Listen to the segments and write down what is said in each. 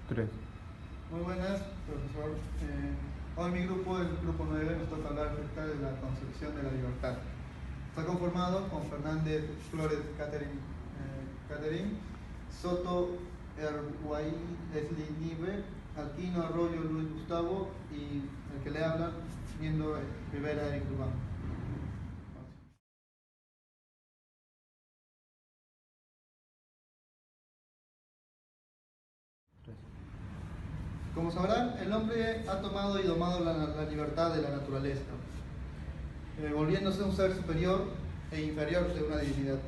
Tres. Muy buenas, profesor. Hoy mi grupo, el grupo 9, nos toca hablar acerca de la concepción de la libertad. Está conformado con Fernández Flores Catherine, Soto Erguay Leslie Nive, Alquino Arroyo Luis Gustavo y el que le habla, Miendo Rivera Eric Urbán. Como sabrán, el hombre ha tomado y domado la libertad de la naturaleza, volviéndose un ser superior e inferior de una divinidad.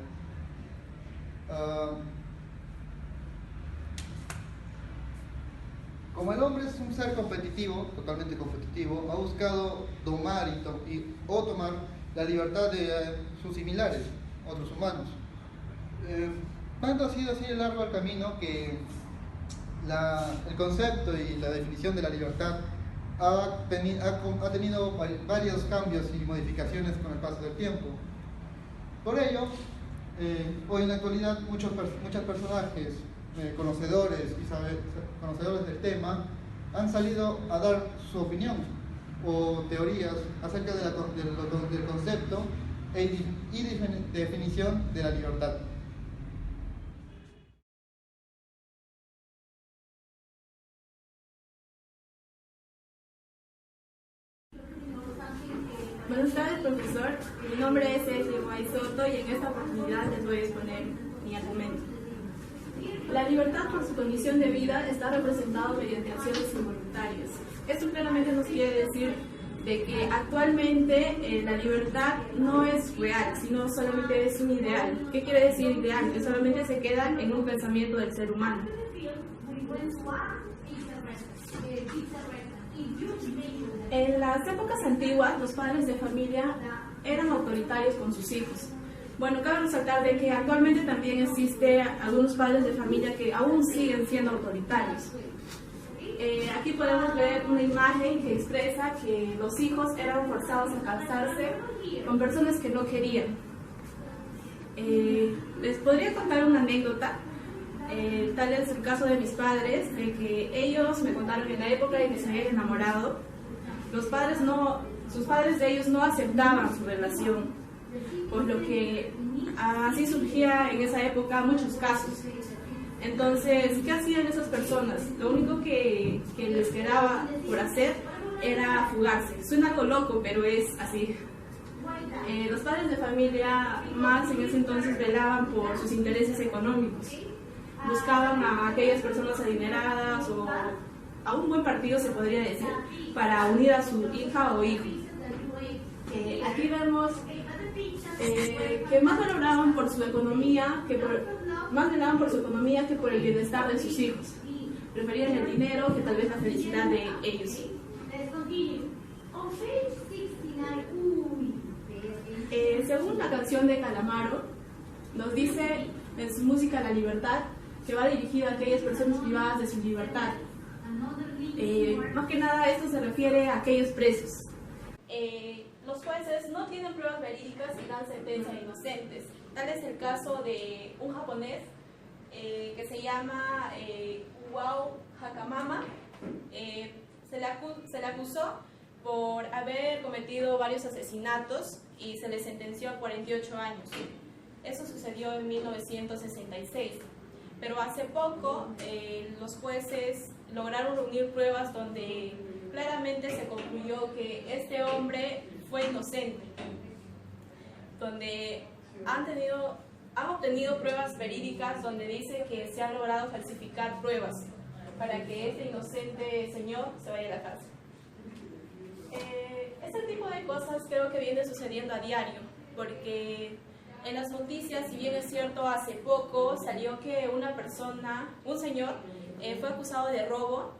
Como el hombre es un ser competitivo, totalmente competitivo, ha buscado domar o tomar la libertad de sus similares, otros humanos. Tanto ha sido así el largo el camino que el concepto y la definición de la libertad ha tenido varios cambios y modificaciones con el paso del tiempo. Por ello, hoy en la actualidad muchos personajes conocedores del tema han salido a dar su opinión o teorías acerca del concepto y definición de la libertad. Buenas tardes, profesor. Mi nombre es Leslie Soto y en esta oportunidad les voy a exponer mi argumento. La libertad por su condición de vida está representada mediante acciones involuntarias. Esto claramente nos quiere decir de que actualmente la libertad no es real, sino solamente es un ideal. ¿Qué quiere decir ideal? Que solamente se queda en un pensamiento del ser humano. En las épocas antiguas, los padres de familia eran autoritarios con sus hijos. Bueno, cabe resaltar de que actualmente también existe algunos padres de familia que aún siguen siendo autoritarios. Aquí podemos ver una imagen que expresa que los hijos eran forzados a casarse con personas que no querían. Les podría contar una anécdota. Tal es el caso de mis padres, de que ellos me contaron en la época en que se habían enamorado, sus padres de ellos no aceptaban su relación, por lo que así surgía en esa época muchos casos. Entonces, ¿qué hacían esas personas? Lo único que les quedaba por hacer era fugarse. Suena algo loco, pero es así. Los padres de familia más en ese entonces velaban por sus intereses económicos. Buscaban a aquellas personas adineradas o a un buen partido, se podría decir, para unir a su hija o hijo. Aquí vemos que más valoraban por su economía que por el bienestar de sus hijos. Preferían el dinero que tal vez la felicidad de ellos. Según la canción de Calamaro, nos dice en su música La Libertad que va dirigida a aquellas personas privadas de su libertad. Más que nada esto se refiere a aquellos presos. Los jueces no tienen pruebas verídicas y dan sentencias inocentes. Tal es el caso de un japonés que se llama Uao Hakamama. Se le acusó por haber cometido varios asesinatos y se le sentenció a 48 años. Eso sucedió en 1966. Pero hace poco los jueces lograron reunir pruebas donde claramente se concluyó que este hombre fue inocente, donde han obtenido pruebas verídicas donde dice que se han logrado falsificar pruebas para que este inocente señor se vaya a la cárcel. Este tipo de cosas creo que viene sucediendo a diario, porque en las noticias, si bien es cierto, hace poco salió que un señor, fue acusado de robo,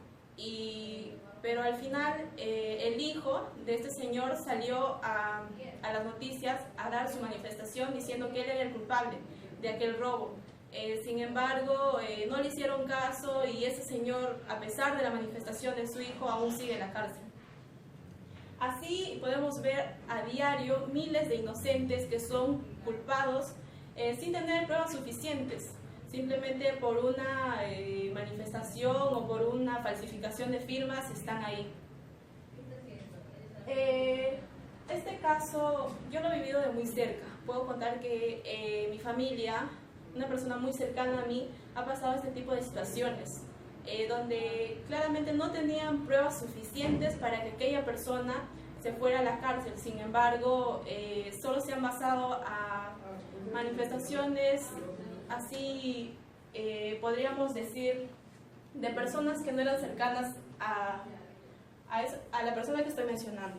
pero al final el hijo de este señor salió a las noticias a dar su manifestación diciendo que él era el culpable de aquel robo. Sin embargo, no le hicieron caso y ese señor, a pesar de la manifestación de su hijo, aún sigue en la cárcel. Así podemos ver a diario miles de inocentes que son culpados sin tener pruebas suficientes, simplemente por una manifestación o por una falsificación de firmas están ahí. Este caso yo lo he vivido de muy cerca. Puedo contar que mi familia, una persona muy cercana a mí, ha pasado este tipo de situaciones, donde claramente no tenían pruebas suficientes para que aquella persona se fuera a la cárcel. Sin embargo, solo se han basado a manifestaciones así, podríamos decir, de personas que no eran cercanas a la persona que estoy mencionando.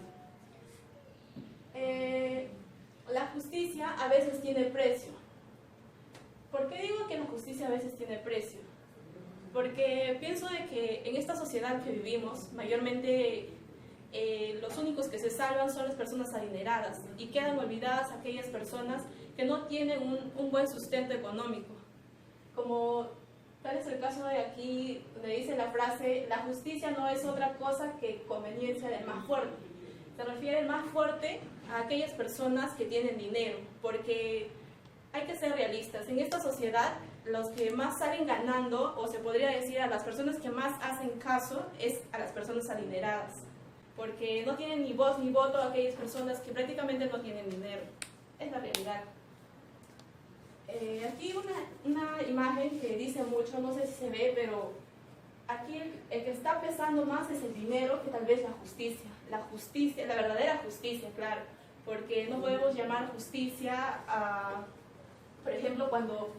La justicia a veces tiene precio. ¿Por qué digo que la justicia a veces tiene precio? Porque pienso de que en esta sociedad que vivimos, mayormente los únicos que se salvan son las personas adineradas, y quedan olvidadas aquellas personas que no tienen un buen sustento económico. Como tal es el caso de aquí, donde dice la frase: la justicia no es otra cosa que conveniencia del más fuerte. Se refiere el más fuerte a aquellas personas que tienen dinero, porque hay que ser realistas. En esta sociedad, los que más salen ganando, o se podría decir a las personas que más hacen caso, es a las personas adineradas, porque no tienen ni voz ni voto a aquellas personas que prácticamente no tienen dinero. Es la realidad. Aquí una imagen que dice mucho, no sé si se ve, pero aquí el que está pesando más es el dinero que tal vez la justicia. La justicia, la verdadera justicia, claro, porque no podemos llamar justicia a, por ejemplo, cuando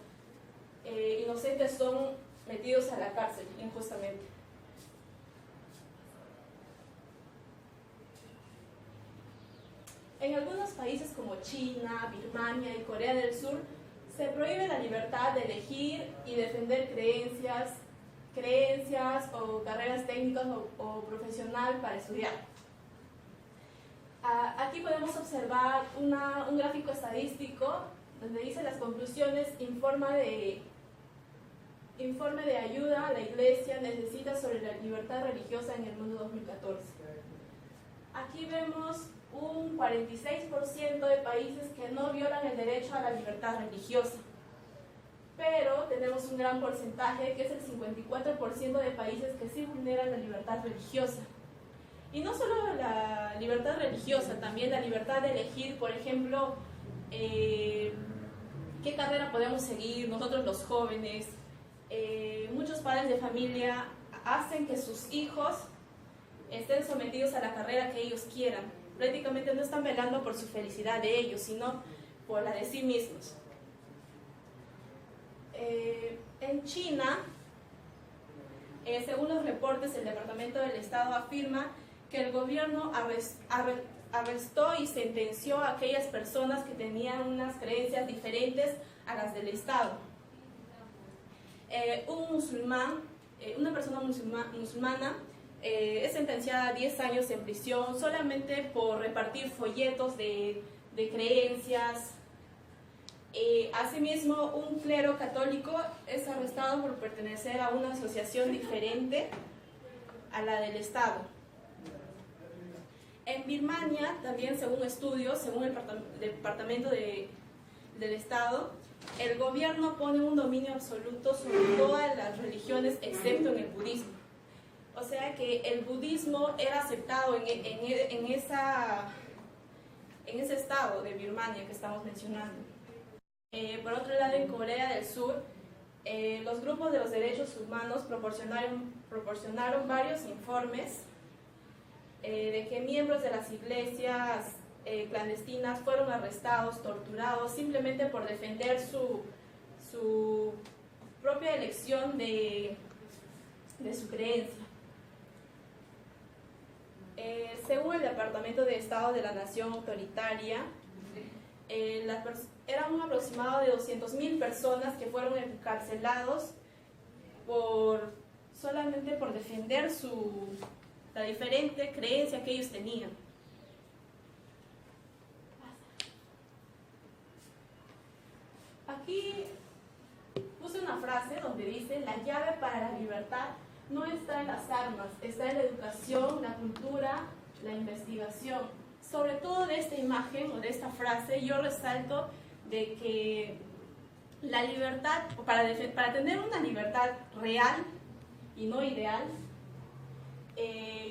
inocentes son metidos a la cárcel injustamente. En algunos países como China, Birmania y Corea del Sur, se prohíbe la libertad de elegir y defender creencias o carreras técnicas o profesional para estudiar. Aquí podemos observar un gráfico estadístico donde dice las conclusiones: informe de ayuda la Iglesia necesita sobre la libertad religiosa en el mundo 2014. Aquí vemos un 46% de países que no violan el derecho a la libertad religiosa, pero tenemos un gran porcentaje, que es el 54% de países que sí vulneran la libertad religiosa. Y no solo la libertad religiosa, también la libertad de elegir, por ejemplo, qué carrera podemos seguir nosotros los jóvenes. Muchos padres de familia hacen que sus hijos estén sometidos a la carrera que ellos quieran. Prácticamente no están velando por su felicidad de ellos, sino por la de sí mismos. En China, según los reportes, el Departamento del Estado afirma que el gobierno arrestó y sentenció a aquellas personas que tenían unas creencias diferentes a las del Estado. Una persona musulmana es sentenciada a 10 años en prisión solamente por repartir folletos de creencias. Asimismo, un clero católico es arrestado por pertenecer a una asociación diferente a la del Estado. En Birmania, también según estudios, según el Departamento del Estado, el gobierno pone un dominio absoluto sobre todas las religiones excepto en el budismo. O sea que el budismo era aceptado en ese estado de Birmania que estamos mencionando. Por otro lado, en Corea del Sur, los grupos de los derechos humanos proporcionaron varios informes de que miembros de las iglesias clandestinas fueron arrestados, torturados, simplemente por defender su propia elección de su creencia. Según el Departamento de Estado de la Nación Autoritaria, eran un aproximado de 200.000 personas que fueron encarcelados solamente por defender la diferente creencia que ellos tenían. Aquí puse una frase donde dice: la llave para la libertad no está en las armas, está en la educación, la cultura, la investigación. Sobre todo de esta imagen o de esta frase, yo resalto de que la libertad, para tener una libertad real y no ideal,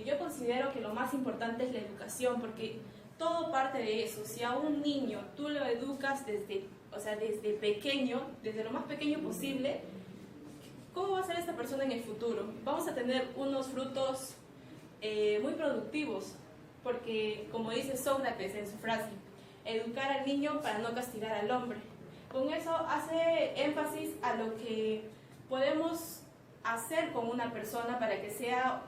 yo considero que lo más importante es la educación, porque todo parte de eso. Si a un niño tú lo educas desde pequeño, desde lo más pequeño posible, ¿cómo va a ser esta persona en el futuro? Vamos a tener unos frutos muy productivos, porque como dice Sócrates en su frase, educar al niño para no castigar al hombre. Con eso hace énfasis a lo que podemos hacer con una persona para que sea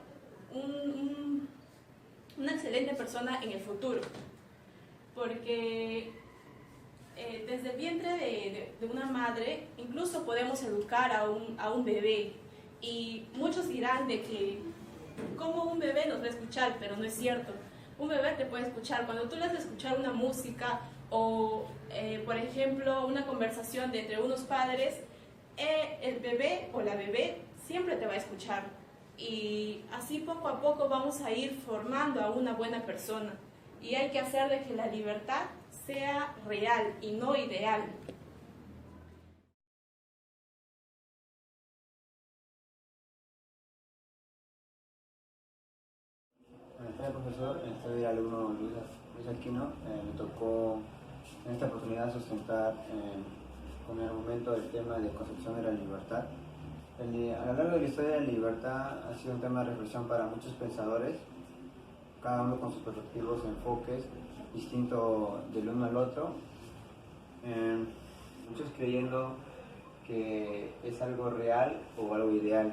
una excelente persona en el futuro. Porque desde el vientre de una madre incluso podemos educar a un bebé, y muchos dirán de que como un bebé nos va a escuchar, pero no es cierto. Un bebé te puede escuchar cuando tú le haces escuchar una música o por ejemplo una conversación entre unos padres. El bebé o la bebé siempre te va a escuchar, y así poco a poco vamos a ir formando a una buena persona, y hay que hacer de que la libertad sea real y no ideal. Buenas tardes, profesor. Soy el alumno Luis Aquino. Me tocó en esta oportunidad sustentar con mi argumento el tema de concepción de la libertad. A lo largo de la historia, la libertad ha sido un tema de reflexión para muchos pensadores, cada uno con sus respectivos enfoques, distinto del uno al otro, muchos creyendo que es algo real o algo ideal.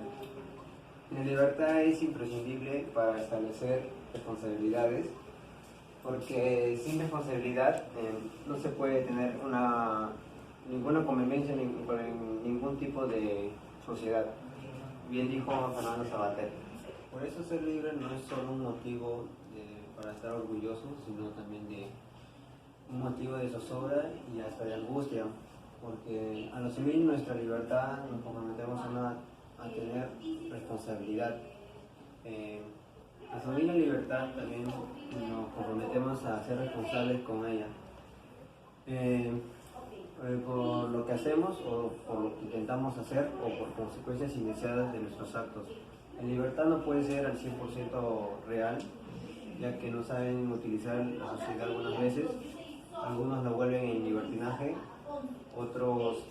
La libertad es imprescindible para establecer responsabilidades, porque sin responsabilidad no se puede tener ninguna convivencia en ningún tipo de sociedad. Bien dijo Fernando Sabater. Por eso ser libre no es solo un motivo para estar orgulloso, sino también un motivo de zozobra y hasta de angustia, porque al asumir nuestra libertad nos comprometemos a tener responsabilidad. Asumir la libertad también nos comprometemos a ser responsables con ella, por lo que hacemos o por lo que intentamos hacer o por consecuencias indeseadas de nuestros actos. La libertad no puede ser al 100% real, ya que no saben utilizar la sociedad algunas veces. Algunos lo vuelven en libertinaje, otros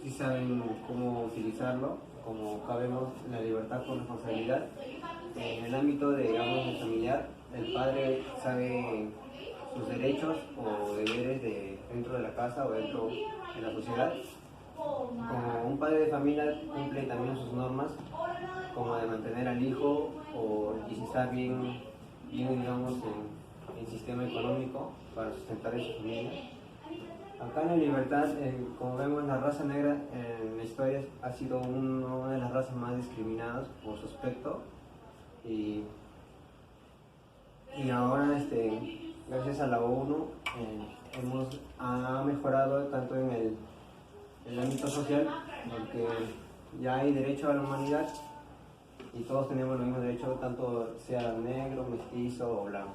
sí saben cómo utilizarlo, como cabemos la libertad con responsabilidad. En el ámbito de familiar, el padre sabe sus derechos o deberes dentro de la casa o dentro de la sociedad. Como un padre de familia cumple también sus normas, como de mantener al hijo y si está bien digamos, en el sistema económico para sustentar a su familia. Acá en la libertad, como vemos, la raza negra en la historia ha sido una de las razas más discriminadas por su aspecto, y ahora gracias a la ONU ha mejorado tanto en el ámbito social, porque ya hay derecho a la humanidad y todos tenemos los mismos derechos, tanto sea negro, mestizo o blanco.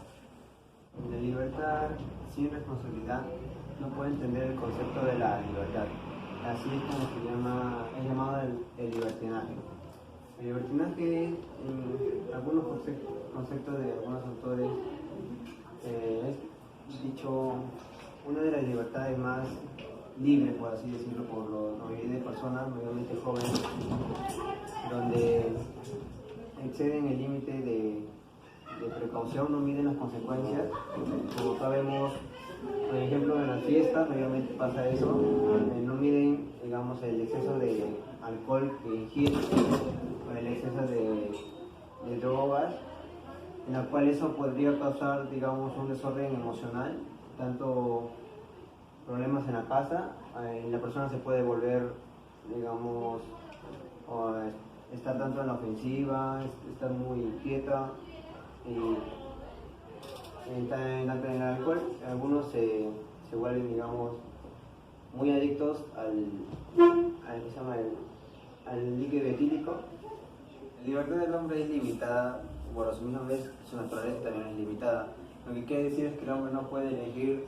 La libertad sin responsabilidad no puede entender el concepto de la libertad. Así es como es llamado el libertinaje. El libertinaje, en algunos conceptos de algunos autores, es dicho una de las libertades más libres, por así decirlo, por la mayoría de personas mayormente jóvenes, donde exceden el límite de precaución, no miden las consecuencias. Como sabemos, por ejemplo, en las fiestas mayormente pasa eso, no miden, digamos, el exceso de alcohol que ingieren o el exceso de drogas, en la cual eso podría causar, digamos, un desorden emocional, tanto problemas en la casa, la persona se puede volver, digamos, o estar tanto en la ofensiva, estar muy inquieta, y tanto en el alcohol, algunos se vuelven, digamos, muy adictos al líquido etílico. La libertad del hombre es limitada, por su misma vez su naturaleza también es limitada. Lo que quiere decir es que el hombre no puede elegir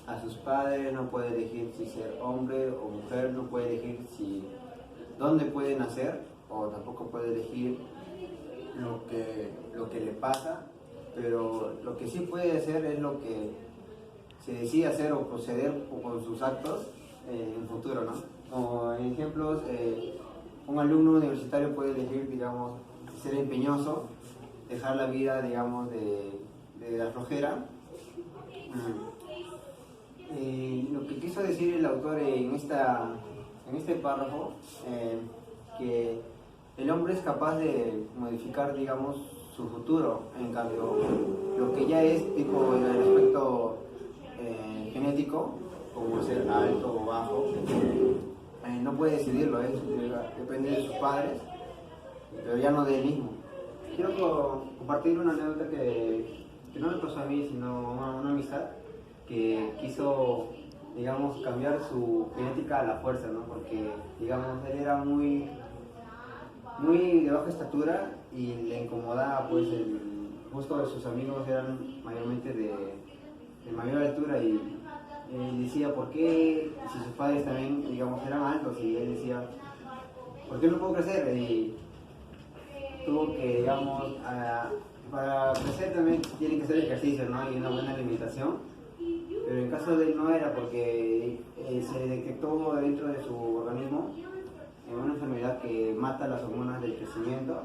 a sus padres, no puede elegir si ser hombre o mujer, no puede elegir dónde puede nacer, o tampoco puede elegir lo que le pasa, pero lo que sí puede hacer es lo que se decide hacer o proceder con sus actos en el futuro, ¿no? Como en ejemplos, un alumno universitario puede elegir, digamos, ser empeñoso, dejar la vida, digamos, de la flojera. Lo que quiso decir el autor en este párrafo, que el hombre es capaz de modificar, digamos, su futuro. En cambio, lo que ya es tipo en el aspecto genético, como ser alto o bajo, no puede decidirlo, depende de sus padres, pero ya no de él mismo. Quiero compartir una anécdota que no me pasó a mí, sino una amistad que quiso, digamos, cambiar su genética a la fuerza, ¿no? Porque, digamos, él era muy de baja estatura y le incomodaba, pues, justo de sus amigos eran mayormente de mayor altura y decía, ¿por qué? Si sus padres también, digamos, eran altos, y él decía, ¿por qué no puedo crecer? Y tuvo que, digamos, para crecer también tiene que hacer ejercicio, ¿no? Y una buena alimentación, pero en caso de él no era, porque se detectó dentro de su organismo una enfermedad que mata las hormonas del crecimiento,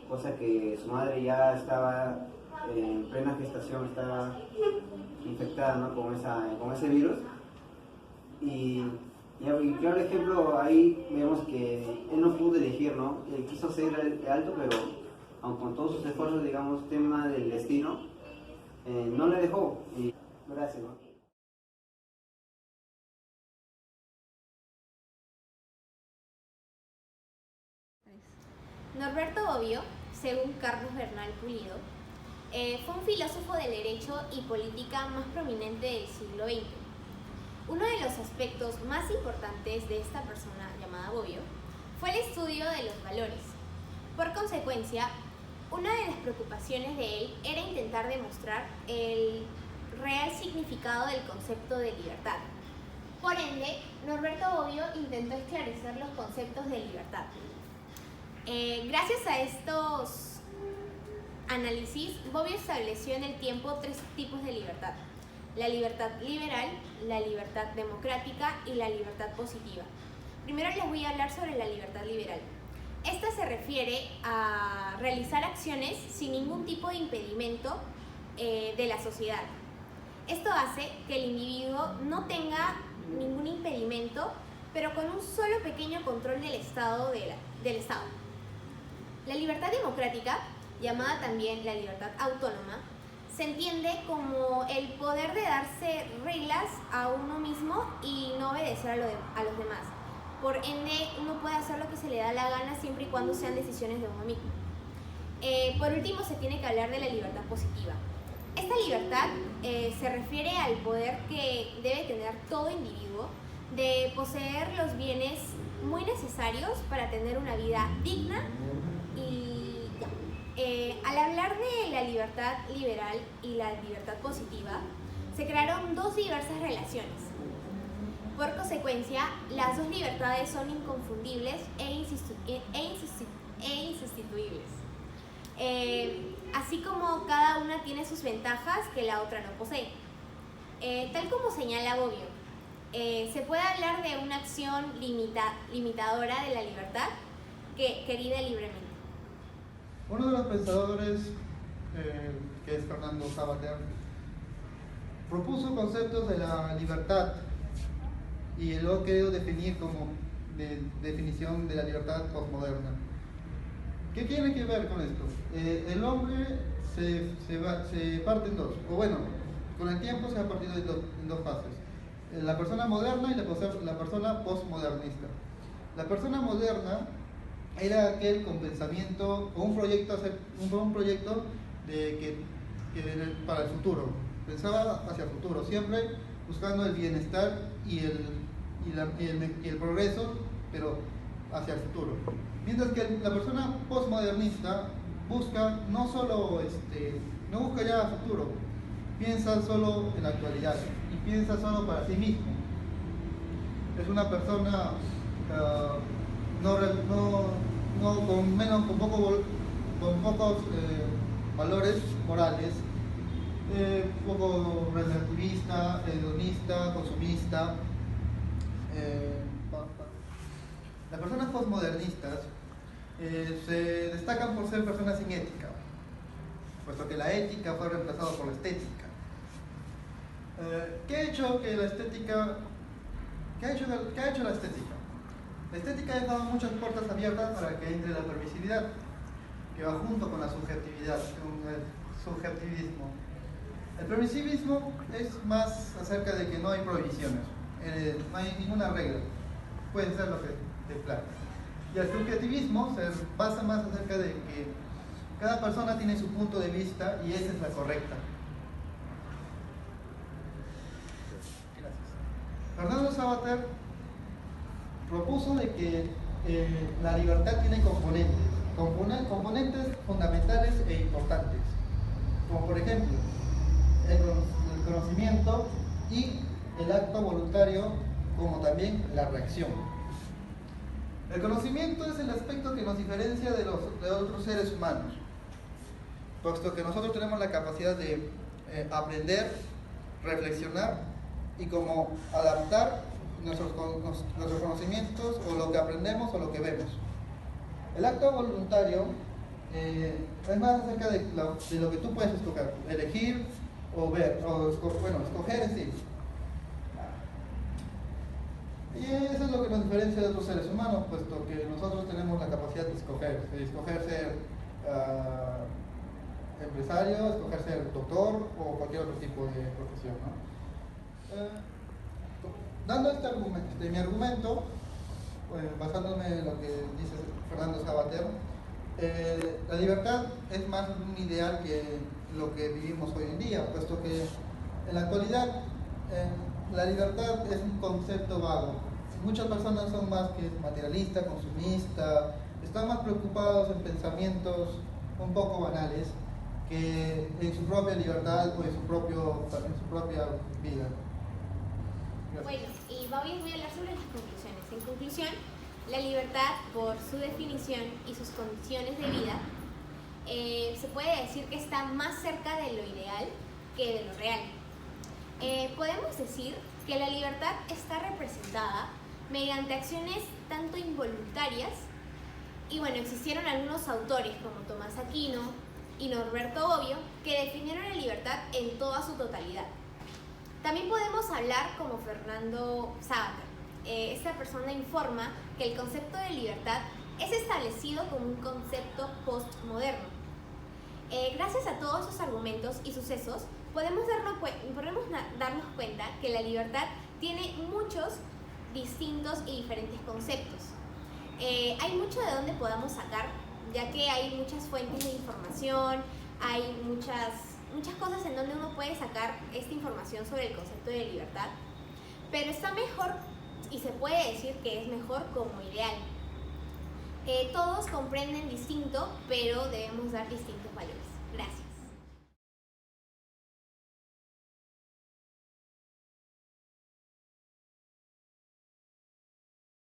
cosa que su madre ya estaba en plena gestación, estaba infectada, ¿no? con ese virus. Y claro, ejemplo, ahí vemos que él no pudo elegir, ¿no? Él quiso ser alto, pero aun con todos sus esfuerzos, digamos, tema del destino, no le dejó. Y gracias, ¿no? Norberto Bobbio, según Carlos Bernal Pulido, fue un filósofo del derecho y política más prominente del siglo XX. Uno de los aspectos más importantes de esta persona llamada Bobbio fue el estudio de los valores. Por consecuencia, una de las preocupaciones de él era intentar demostrar el real significado del concepto de libertad. Por ende, Norberto Bobbio intentó esclarecer los conceptos de libertad. Gracias a estos análisis, Bobbio estableció en el tiempo 3 tipos de libertad: la libertad liberal, la libertad democrática y la libertad positiva. Primero les voy a hablar sobre la libertad liberal. Esta se refiere a realizar acciones sin ningún tipo de impedimento de la sociedad. Esto hace que el individuo no tenga ningún impedimento, pero con un solo pequeño control del Estado. La libertad democrática, llamada también la libertad autónoma, se entiende como el poder de darse reglas a uno mismo y no obedecer a los demás. Por ende, uno puede hacer lo que se le da la gana siempre y cuando sean decisiones de uno mismo. Por último, se tiene que hablar de la libertad positiva. Esta libertad se refiere al poder que debe tener todo individuo de poseer los bienes muy necesarios para tener una vida digna y ya. Al hablar de la libertad liberal y la libertad positiva, se crearon dos diversas relaciones. Por consecuencia, las dos libertades son inconfundibles e insustituibles. Así como cada una tiene sus ventajas que la otra no posee. Tal como señala Bobbio, se puede hablar de una acción limitadora de la libertad querida libremente. Uno de los pensadores, que es Fernando Savater, propuso conceptos de la libertad y lo ha querido definir como definición de la libertad postmoderna. ¿Qué tiene que ver con esto? El hombre se parte en dos, o bueno, con el tiempo se ha partido en dos fases: la persona moderna y la persona postmodernista. La persona moderna era aquel con pensamiento o un proyecto para el futuro. Pensaba hacia el futuro, siempre buscando el bienestar y el progreso, pero hacia el futuro. Mientras que la persona postmodernista busca no busca ya a futuro, piensa solo en la actualidad y piensa solo para sí mismo. Es una persona con con pocos valores morales, un poco relativista, hedonista, consumista. Las personas postmodernistas se destacan por ser personas sin ética, puesto que la ética fue reemplazada por la estética. ¿Qué ha hecho que la estética? ¿Qué ha hecho la estética? La estética ha dejado muchas puertas abiertas para que entre la permisividad, que va junto con la subjetividad, con el subjetivismo. El permisivismo es más acerca de que no hay prohibiciones, no hay ninguna regla, puede ser lo que te plazca. Y el subjetivismo se basa más acerca de que cada persona tiene su punto de vista y esa es la correcta. Gracias. Fernando Savater propuso de que la libertad tiene componentes fundamentales e importantes, como por ejemplo el conocimiento y el acto voluntario, como también la reacción. El conocimiento es el aspecto que nos diferencia de otros seres humanos, puesto que nosotros tenemos la capacidad de aprender, reflexionar y como adaptar nuestros conocimientos o lo que aprendemos o lo que vemos. El acto voluntario es más acerca de lo que tú puedes escoger, elegir o ver, o escoger en sí. Y eso es lo que nos diferencia de otros seres humanos, puesto que nosotros tenemos la capacidad de escoger ser empresario, escoger ser doctor o cualquier otro tipo de profesión, ¿no? Dando mi argumento, basándome en lo que dice Fernando Savater, la libertad es más un ideal que lo que vivimos hoy en día, puesto que en la actualidad la libertad es un concepto vago. Muchas personas son más que materialistas, consumistas, están más preocupados en pensamientos un poco banales que en su propia libertad o en su propia vida. Gracias. Bueno, y voy a hablar sobre las conclusiones. En conclusión, la libertad, por su definición y sus condiciones de vida, se puede decir que está más cerca de lo ideal que de lo real. Podemos decir que la libertad está representada mediante acciones tanto involuntarias, y bueno, existieron algunos autores como Tomás Aquino y Norberto Bobbio que definieron la libertad en toda su totalidad. También podemos hablar como Fernando Savater. Esta persona informa que el concepto de libertad es establecido como un concepto postmoderno. Gracias a todos esos argumentos y sucesos, podemos darnos cuenta que la libertad tiene muchos distintos y diferentes conceptos. Hay mucho de donde podamos sacar, ya que hay muchas fuentes de información, hay muchas cosas en donde uno puede sacar esta información sobre el concepto de libertad, pero está mejor y se puede decir que es mejor como ideal. Todos comprenden distinto, pero debemos dar distintos valores. Gracias.